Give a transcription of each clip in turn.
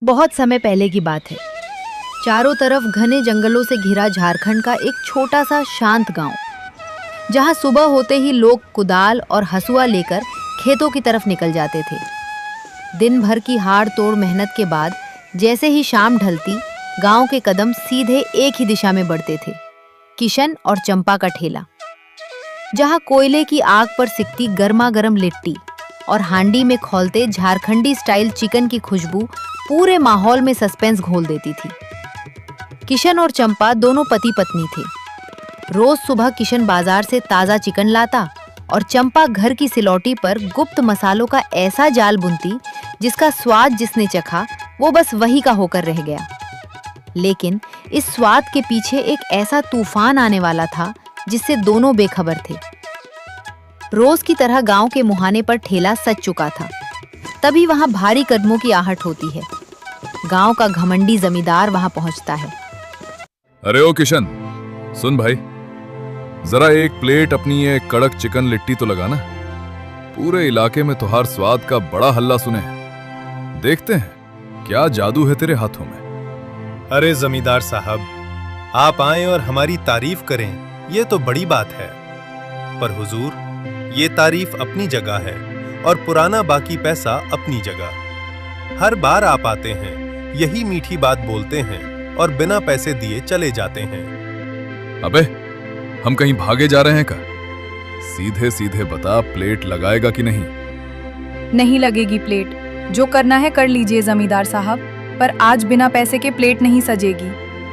बहुत समय पहले की बात है। चारों तरफ घने जंगलों से घिरा झारखंड का एक छोटा सा शांत गांव, जहां सुबह होते ही लोग कुदाल और हसुआ लेकर खेतों की तरफ निकल जाते थे। दिन भर की हाड़ तोड़ मेहनत के बाद जैसे ही शाम ढलती, गांव के कदम सीधे एक ही दिशा में बढ़ते थे, किशन और चंपा का ठेला। जहां कोयले की आग पर सिकती गर्मा गर्म लिट्टी और हांडी में खौलते झारखंडी स्टाइल चिकन की खुशबू पूरे माहौल में सस्पेंस घोल देती थी। किशन और चंपा दोनों पति पत्नी थे। रोज सुबह किशन बाजार से ताजा चिकन लाता और चंपा घर की सिलौटी पर गुप्त मसालों का ऐसा जाल बुनती जिसका स्वाद जिसने चखा वो बस वही का होकर रह गया। लेकिन इस स्वाद के पीछे एक ऐसा तूफान आने वाला था जिससे दोनों बेखबर थे। रोज की तरह गांव के मुहाने पर ठेला सज चुका था। तभी वहां भारी कदमों की आहट होती है। गांव का घमंडी जमींदार वहां पहुंचता है। अरे ओ किशन, सुन भाई, जरा एक प्लेट अपनी ये कड़क चिकन लिट्टी तो लगाना। पूरे इलाके में तुहार स्वाद का बड़ा हल्ला सुने हैं। देखते हैं क्या जादू है तेरे हाथों में। अरे जमींदार साहब, आप आए और हमारी तारीफ करें, ये तो बड़ी बात है। पर हुजूर, ये तारीफ अपनी जगह है और पुराना बाकी पैसा अपनी जगह। हर बार आप आते हैं, यही मीठी बात बोलते हैं और बिना पैसे दिए चले जाते हैं। अबे, हम कहीं भागे जा रहे हैं क्या? सीधे सीधे बता, प्लेट लगाएगा कि नहीं? नहीं लगेगी प्लेट। जो करना है कर लीजिए जमींदार साहब, पर आज बिना पैसे के प्लेट नहीं सजेगी।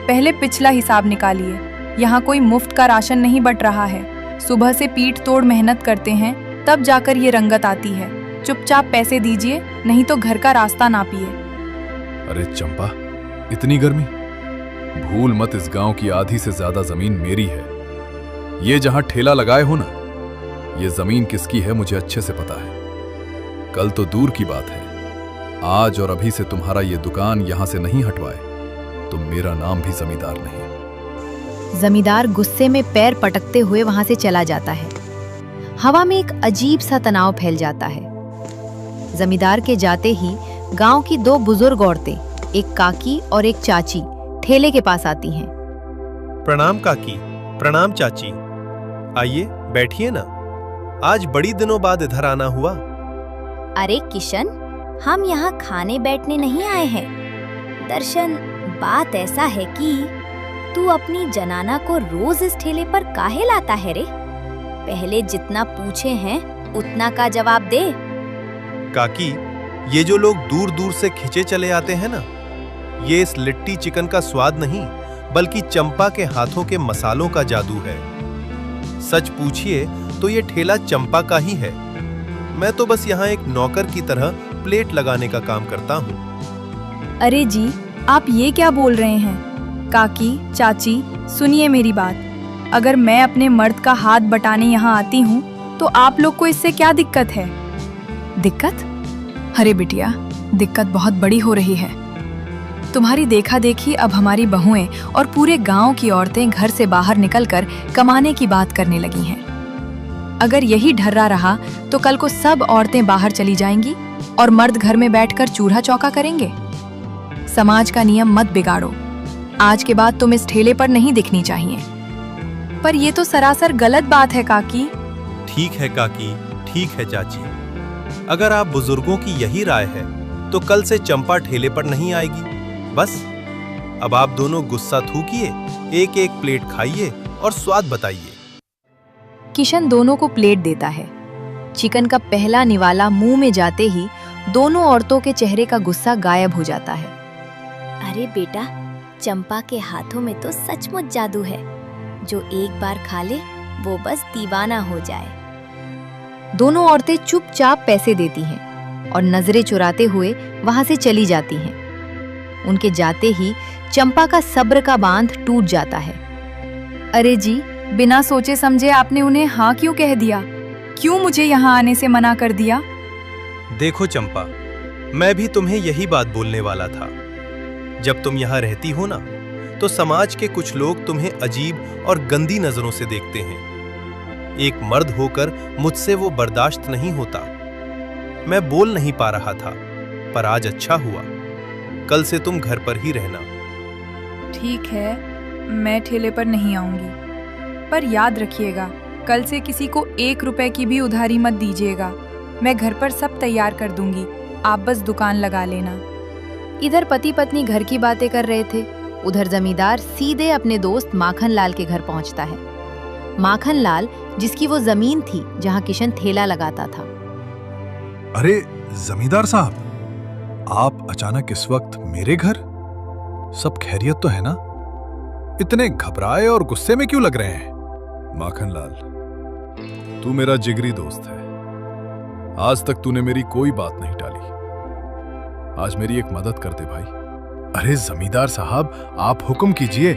पहले पिछला हिसाब निकालिए। यहाँ कोई मुफ्त का राशन नहीं बट रहा है। सुबह से पीठ तोड़ मेहनत करते हैं, तब जाकर ये रंगत आती है। चुपचाप पैसे दीजिए, नहीं तो घर का रास्ता नापिए। अरे चंपा, इतनी गर्मी? भूल मत, इस गांव की आधी से ज्यादा जमीन मेरी है। ये जहां ठेला लगाए हो ना, ये जमीन किसकी है मुझे अच्छे से पता है। कल तो दूर की बात है, आज और अभी से तुम्हारा ये दुकान यहां से नहीं हटवाए तो मेरा नाम भी जमींदार नहीं। जमींदार गुस्से में पैर पटकते हुए वहां से चला जाता है। हवा में एक अजीब सा तनाव फैल जाता है। जमींदार के जाते ही गांव की दो बुजुर्ग औरतें, एक काकी और एक चाची, ठेले के पास आती हैं। प्रणाम काकी, प्रणाम चाची। आइए बैठिए ना। आज बड़ी दिनों बाद इधर आना हुआ। अरे किशन, हम यहाँ खाने बैठने नहीं आए हैं। दर्शन, बात ऐसा है कि तू अपनी जनाना को रोज इस ठेले पर काहे लाता है रे? पहले जितना पूछे हैं उतना का जवाब दे। काकी, ये जो लोग दूर दूर से खिंचे चले आते हैं ना, ये इस लिट्टी चिकन का स्वाद नहीं बल्कि चंपा के हाथों के मसालों का जादू है। सच पूछिए तो ये ठेला चंपा का ही है। मैं तो बस यहाँ एक नौकर की तरह प्लेट लगाने का काम करता हूँ। अरे जी, आप ये क्या बोल रहे हैं? काकी, चाची, सुनिए मेरी बात। अगर मैं अपने मर्द का हाथ बटाने यहाँ आती हूँ तो आप लोग को इससे क्या दिक्कत है? दिक्कत? अरे बिटिया, दिक्कत बहुत बड़ी हो रही है। तुम्हारी देखा देखी अब हमारी बहुएं और पूरे गांव की औरतें घर से बाहर निकलकर कमाने की बात करने लगी हैं। अगर यही ढर्रा रहा तो कल को सब औरतें बाहर चली जाएंगी और मर्द घर में बैठकर चूल्हा चौका करेंगे। समाज का नियम मत बिगाड़ो। आज के बाद तुम इस ठेले पर नहीं दिखनी चाहिए। पर ये तो सरासर गलत बात है काकी। ठीक है काकी, ठीक है चाची। अगर आप बुजुर्गों की यही राय है तो कल से चंपा ठेले पर नहीं आएगी। बस अब आप दोनों गुस्सा थूकिए, एक एक प्लेट खाइए और स्वाद बताइए। किशन दोनों को प्लेट देता है। चिकन का पहला निवाला मुंह में जाते ही दोनों औरतों के चेहरे का गुस्सा गायब हो जाता है। अरे बेटा, चंपा के हाथों में तो सचमुच जादू है। जो एक बार खा ले वो बस दीवाना हो जाए। दोनों औरतें चुपचाप पैसे देती हैं और नजरें चुराते हुए वहां से चली जाती हैं। उनके जाते ही चंपा का सब्र का बांध टूट जाता है। अरे जी, बिना सोचे समझे आपने उन्हें हाँ क्यों कह दिया? क्यों मुझे यहाँ आने से मना कर दिया? देखो चंपा, मैं भी तुम्हें यही बात बोलने वाला था। जब तुम यहाँ रहती हो ना, तो समाज के कुछ लोग तुम्हें अजीब और गंदी नजरों से देखते हैं। एक मर्द होकर मुझसे वो बर्दाश्त नहीं होता। मैं बोल नहीं पा रहा था, पर आज अच्छा हुआ। कल से तुम घर पर ही रहना। ठीक है, मैं ठेले पर नहीं आऊंगी, पर याद रखिएगा कल से किसी को 1 रुपए की भी उधारी मत दीजिएगा। मैं घर पर सब तैयार कर दूंगी, आप बस दुकान लगा लेना। इधर पति पत्नी घर की बातें कर रहे थे, उधर जमींदार सीधे अपने दोस्त माखन लाल के घर पहुंचता है। माखन लाल जिसकी वो जमीन थी जहां किशन ठेला लगाता था। अरे जमींदार साहब, आप अचानक इस वक्त मेरे घर? सब खैरियत तो है ना? इतने घबराए और गुस्से में क्यों लग रहे हैं? माखन लाल, तू मेरा जिगरी दोस्त है। आज तक तूने मेरी कोई बात नहीं टाली। आज मेरी एक मदद कर दे भाई। अरे जमींदार साहब, आप हुक्म कीजिए,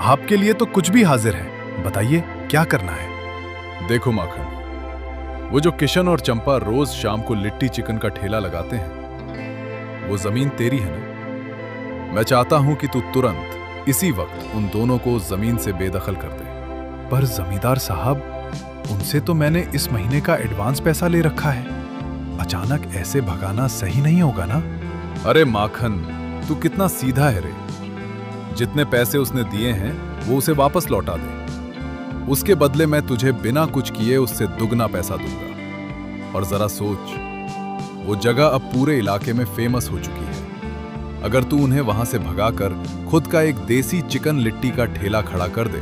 आपके लिए तो कुछ भी हाजिर है। बताइए क्या करना है? देखो माखन, वो जो किशन और चंपा रोज शाम को लिट्टी चिकन का ठेला लगाते हैं, वो जमीन तेरी है ना? मैं चाहता हूं कि तू तुरंत इसी वक्त उन दोनों को जमीन से बेदखल कर दे। पर जमींदार साहब, उनसे तो मैंने इस महीने का एडवांस पैसा ले रखा है। अचानक ऐसे भगाना सही नहीं होगा ना? अरे माखन, तू कितना सीधा है रे। जितने पैसे उसने दिए हैं वो उसे वापस लौटा दे। उसके बदले मैं तुझे बिना कुछ किए उससे दुगना पैसा दूंगा। और जरा सोच, वो जगह अब पूरे इलाके में फेमस हो चुकी है। अगर तू उन्हें वहां से भगाकर खुद का एक देसी चिकन लिट्टी का ठेला खड़ा कर दे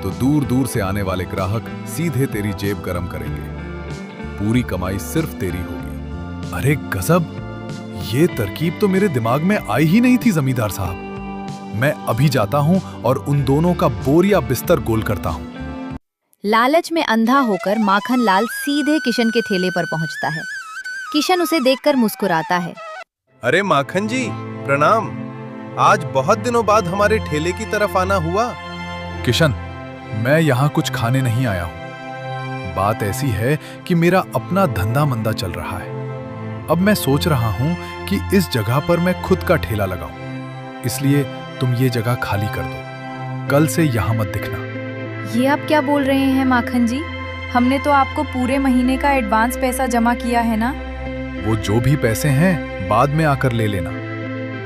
तो दूर दूर से आने वाले ग्राहक सीधे तेरी जेब गरम करेंगे। पूरी कमाई सिर्फ तेरी होगी। अरे गजब, ये तरकीब तो मेरे दिमाग में आई ही नहीं थी जमींदार साहब। मैं अभी जाता हूं और उन दोनों का बोरिया बिस्तर गोल करता हूं। लालच में अंधा होकर माखन लाल सीधे किशन के ठेले पर पहुंचता है। किशन उसे देखकर मुस्कुराता है। अरे माखन जी, प्रणाम। आज बहुत दिनों बाद हमारे ठेले की तरफ आना हुआ। किशन, मैं यहां कुछ खाने नहीं आया हूं। बात ऐसी है कि मेरा अपना धंधा मंदा चल रहा है। अब मैं सोच रहा हूं कि इस जगह पर मैं खुद का ठेला लगाऊं। इसलिए तुम ये जगह खाली कर दो। कल से यहां मत दिखना। ये आप क्या बोल रहे हैं माखन जी? हमने तो आपको पूरे महीने का एडवांस पैसा जमा किया है ना। वो जो भी पैसे हैं बाद में आकर ले लेना,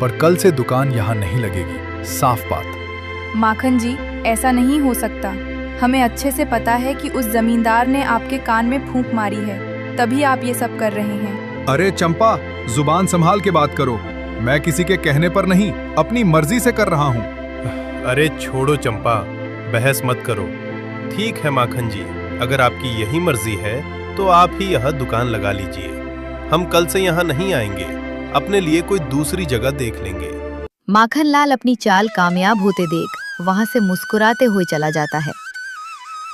पर कल से दुकान यहां नहीं लगेगी। साफ बात। माखन जी, ऐसा नहीं हो सकता। हमें अच्छे से पता है कि उस जमींदार ने आपके कान में फूंक मारी है, तभी आप ये सब कर रहे हैं। अरे चंपा, जुबान संभाल के बात करो। मैं किसी के कहने पर नहीं, अपनी मर्जी से कर रहा हूं। अरे छोड़ो चंपा, बहस मत करो। ठीक है माखन जी, अगर आपकी यही मर्जी है तो आप ही यह दुकान लगा लीजिए। हम कल से यहाँ नहीं आएंगे, अपने लिए कोई दूसरी जगह देख लेंगे। माखन लाल अपनी चाल कामयाब होते देख वहां से मुस्कुराते हुए चला जाता है।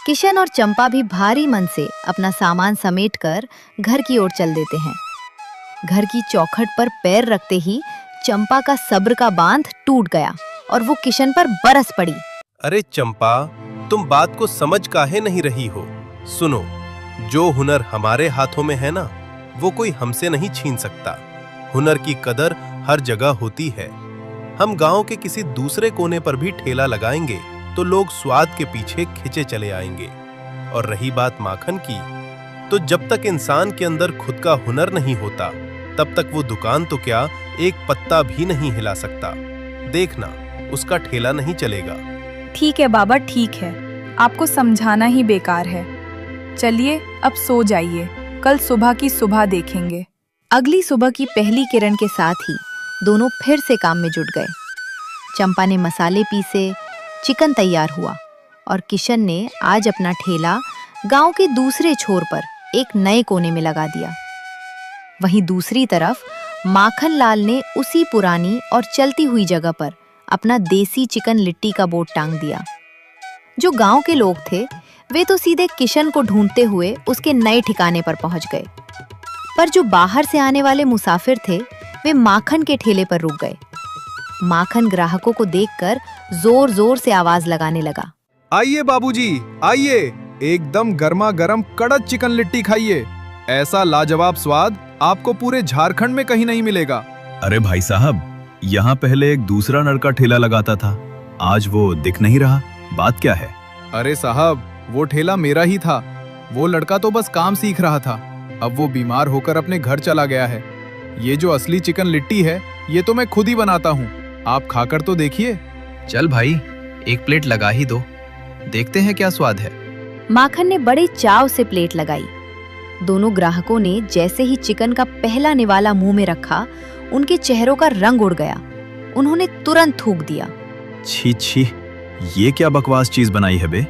किशन और चंपा भी भारी मन से अपना सामान समेटकर घर की ओर चल देते हैं। घर की चौखट पर पैर रखते ही चंपा का सब्र का बांध टूट गया और वो किशन पर बरस पड़ी। अरे चंपा, तुम बात को समझ काहे नहीं रही हो? सुनो, जो हुनर हमारे हाथों में है ना, वो कोई हमसे नहीं छीन सकता। हुनर की कदर हर जगह होती है। हम गांव के किसी दूसरे कोने पर भी ठेला लगाएंगे तो लोग स्वाद के पीछे खिंचे चले आएंगे। और रही बात माखन की, तो जब तक इंसान के अंदर खुद का हुनर नहीं होता, तब तक वो दुकान तो क्या, एक पत्ता भी नहीं हिला सकता। देखना, उसका ठेला नहीं चलेगा। ठीक है बाबा, ठीक है। आपको समझाना ही बेकार है। चलिए अब सो जाइए, कल सुबह की सुबह देखेंगे। अगली सुबह की पहली किरण के साथ ही दोनों फिर से काम में जुट गए। चंपा ने मसाले पीसे, चिकन तैयार हुआ और किशन ने आज अपना ठेला गांव के दूसरे छोर पर एक नए कोने में लगा दिया। वहीं दूसरी तरफ माखन लाल ने उसी पुरानी और चलती हुई जगह पर अपना देसी चिकन लिट्टी का बोर्ड टांग दिया। जो गांव के लोग थे वे तो सीधे किशन को ढूंढते हुए उसके नए ठिकाने पर पहुंच गए, पर जो बाहर से आने वाले मुसाफिर थे वे माखन के ठेले पर रुक गए। माखन ग्राहकों को देखकर जोर जोर से आवाज लगाने लगा। आइए बाबूजी, आइए, एकदम गर्मा गर्म कड़क चिकन लिट्टी खाइए। ऐसा लाजवाब स्वाद आपको पूरे झारखंड में कहीं नहीं मिलेगा। अरे भाई साहब, यहाँ पहले एक दूसरा लड़का ठेला लगाता था, आज वो दिख नहीं रहा, बात क्या है? अरे साहब, वो ठेला मेरा ही था। वो लड़का तो बस काम सीख रहा था। अब वो बीमार होकर अपने घर चला गया है। ये जो असली चिकन लिट्टी है ये तो मैं खुद ही बनाता हूँ, आप खाकर तो देखिए। चल भाई, एक प्लेट लगा ही दो, देखते हैं क्या स्वाद है। माखन ने बड़े चाव से प्लेट लगाई। दोनों ग्राहकों ने जैसे ही चिकन का पहला निवाला मुंह में रखा, उनके चेहरों का रंग उड़ गया। उन्होंने तुरंत थूक दिया। छी छी, ये क्या बकवास चीज बनाई है बे।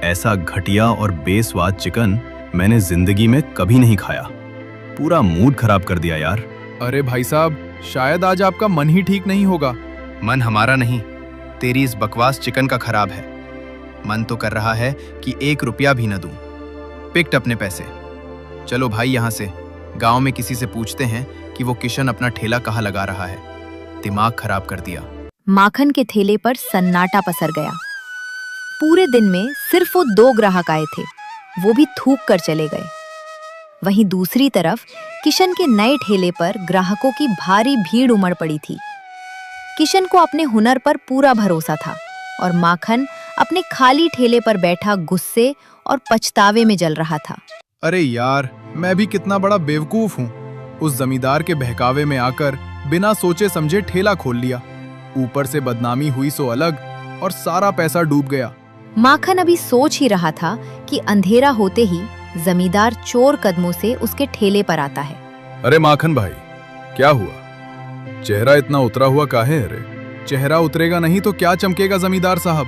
ऐसा घटिया और बेस्वाद चिकन मैंने जिंदगी में कभी नहीं खाया। पूरा मूड खराब कर दिया यार। अरे भाई साहब, शायद आज आपका मन ही ठीक नहीं होगा। मन हमारा नहीं, तेरी इस बकवास चिकन का खराब है। मन तो कर रहा है कि 1 रुपया भी न दूं। पिक्ट अपने पैसे। चलो भाई यहाँ से, गांव में किसी से पूछते हैं कि वो किशन अपना ठेला कहाँ लगा रहा है। दिमाग खराब कर दिया। माखन के ठेले पर सन्नाटा पसर गया। पूरे दिन में सिर्फ वो 2 ग्राहक आए थे, वो भी थूक कर चले गए। वहीं दूसरी तरफ किशन के नए ठेले पर ग्राहकों की भारी भीड़ उमड़ पड़ी थी। किशन को अपने हुनर पर पूरा भरोसा था और माखन अपने खाली ठेले पर बैठा गुस्से और पछतावे में जल रहा था। अरे यार, मैं भी कितना बड़ा बेवकूफ हूँ। उस जमींदार के बहकावे में आकर बिना सोचे समझे ठेला खोल लिया। ऊपर से बदनामी हुई सो अलग, और सारा पैसा डूब गया। माखन अभी सोच ही रहा था कि अंधेरा होते ही जमींदार चोर कदमों से उसके ठेले पर आता है। अरे माखन भाई, क्या हुआ? चेहरा इतना उतरा हुआ काहे? अरे चेहरा उतरेगा नहीं तो क्या चमकेगा जमींदार साहब।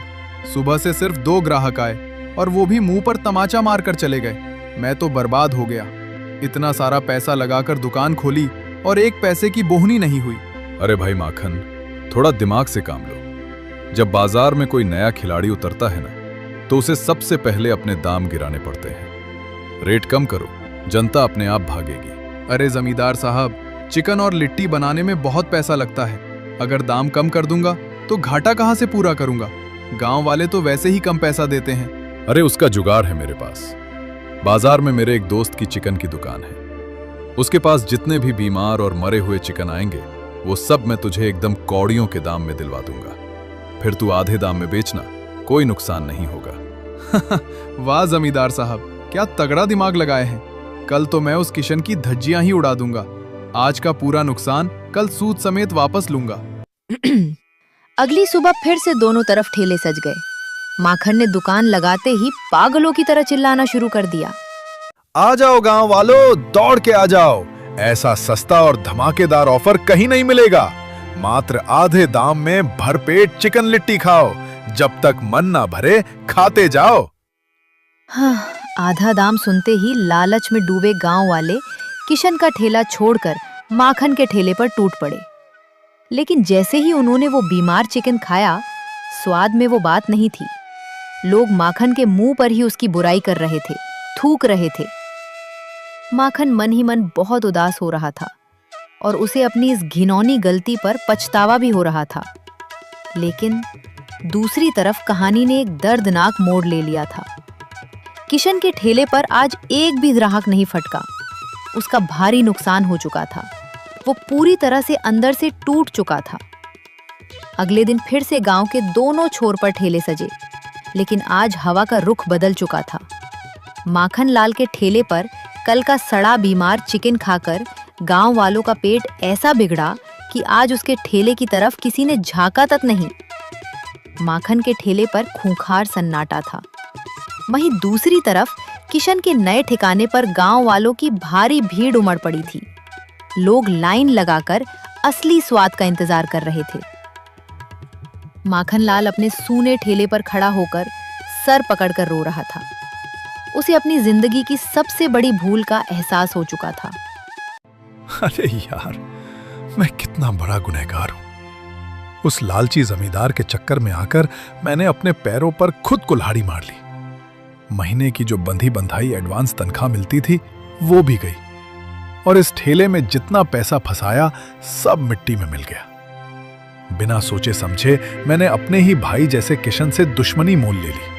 सुबह से सिर्फ 2 ग्राहक आए और वो भी मुंह पर तमाचा मारकर चले गए। मैं तो बर्बाद हो गया। इतना सारा पैसा लगाकर दुकान खोली और 1 पैसे की बोहनी नहीं हुई। अरे भाई माखन, थोड़ा दिमाग से काम लो। जब बाजार में कोई नया खिलाड़ी उतरता है ना, तो उसे सबसे पहले अपने दाम गिराने पड़ते हैं। रेट कम करो, जनता अपने आप भागेगी। अरे जमींदार साहब, चिकन और लिट्टी बनाने में बहुत पैसा लगता है। अगर दाम कम कर दूंगा तो घाटा कहां से पूरा करूंगा? गांव वाले तो वैसे ही कम पैसा देते हैं। अरे उसका जुगाड़ है मेरे पास। बाजार में मेरे एक दोस्त की चिकन की दुकान है। उसके पास जितने भी बीमार और मरे हुए चिकन आएंगे, वो सब मैं तुझे एकदम कौड़ियों के दाम में दिलवा दूंगा। फिर तू आधे दाम में बेचना, कोई नुकसान नहीं होगा। वाह जमींदार साहब, क्या तगड़ा दिमाग लगाए हैं। कल तो मैं उस किशन की धज्जियां ही उड़ा दूंगा। आज का पूरा नुकसान कल सूद समेत वापस लूंगा। अगली सुबह फिर से दोनों तरफ ठेले सज गए। माखन ने दुकान लगाते ही पागलों की तरह चिल्लाना शुरू कर दिया। आ जाओ गांव वालों, दौड़ के आ जाओ। ऐसा सस्ता और धमाकेदार ऑफर कहीं नहीं मिलेगा। मात्र आधे दाम में भरपेट चिकन लिट्टी खाओ। जब तक मन ना भरे, खाते जाओ। हाँ, आधा दाम सुनते ही लालच में डूबे गांव वाले किशन का ठेला छोड़कर माखन के ठेले पर टूट पड़े। लेकिन जैसे ही उन्होंने वो बीमार चिकन खाया, स्वाद में वो बात नहीं थी। लोग माखन के मुंह पर ही उसकी बुराई कर रहे थे, थूक रहे थे। माखन मन ही मन बहुत उदास हो रहा था और उसे अपनी इस घिनौनी गलती पर पछतावा भी हो रहा था। लेकिन दूसरी तरफ कहानी ने एक दर्दनाक मोड़ ले लिया था। किशन के ठेले पर आज एक भी ग्राहक नहीं फटका। उसका भारी नुकसान हो चुका था। वो पूरी तरह से अंदर से टूट चुका था। अगले दिन फिर से गांव के दोनों छोर पर ठेले सजे, लेकिन आज हवा का रुख बदल चुका था। माखन लाल के ठेले पर कल का सड़ा बीमार चिकन खाकर गांव वालों का पेट ऐसा बिगड़ा कि आज उसके ठेले की तरफ किसी ने झांका तक नहीं। माखन के ठेले पर खूंखार सन्नाटा था। वहीं दूसरी तरफ किशन के नए ठिकाने पर गांव वालों की भारी भीड़ उमड़ पड़ी थी। लोग लाइन लगाकर असली स्वाद का इंतजार कर रहे थे। माखन लाल अपने सूने ठेले पर खड़ा होकर सर पकड़कर रो रहा था। उसे अपनी जिंदगी की सबसे बड़ी भूल का एहसास हो चुका था। अरे यार, मैं कितना बड़ा गुनहगार हूं। उस लालची जमींदार के चक्कर में आकर मैंने अपने पैरों पर खुद कुल्हाड़ी मार ली। महीने की जो बंधी बंधाई एडवांस तनख्वाह मिलती थी, वो भी गई। और इस ठेले में जितना पैसा फंसाया, सब मिट्टी में मिल गया। बिना सोचे समझे मैंने अपने ही भाई जैसे किशन से दुश्मनी मोल ले ली।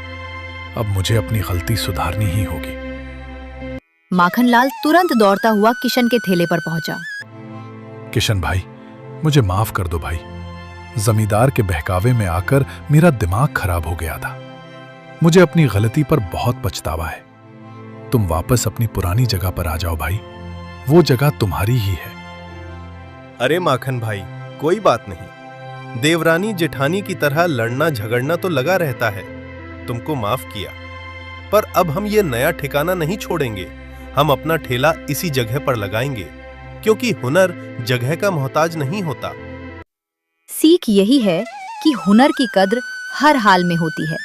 अब मुझे अपनी गलती सुधारनी ही होगी। माखनलाल तुरंत दौड़ता हुआ किशन के ठेले पर पहुंचा। किशन भाई, मुझे माफ कर दो भाई। जमींदार के बहकावे में आकर मेरा दिमाग खराब हो गया था। मुझे अपनी गलती पर बहुत पछतावा है। तुम वापस अपनी पुरानी जगह पर आ जाओ भाई। वो जगह तुम्हारी ही है। अरे माखन भाई, कोई बात नहीं, देवरानी जेठानी की तरह लड़ना झगड़ना तो लगा रहता है। तुमको माफ किया, पर अब हम ये नया ठिकाना नहीं छोड़ेंगे। हम अपना ठेला इसी जगह पर लगाएंगे, क्योंकि हुनर जगह का मोहताज नहीं होता। सीख यही है कि हुनर की कद्र हर हाल में होती है।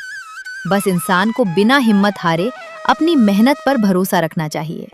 बस इंसान को बिना हिम्मत हारे अपनी मेहनत पर भरोसा रखना चाहिए।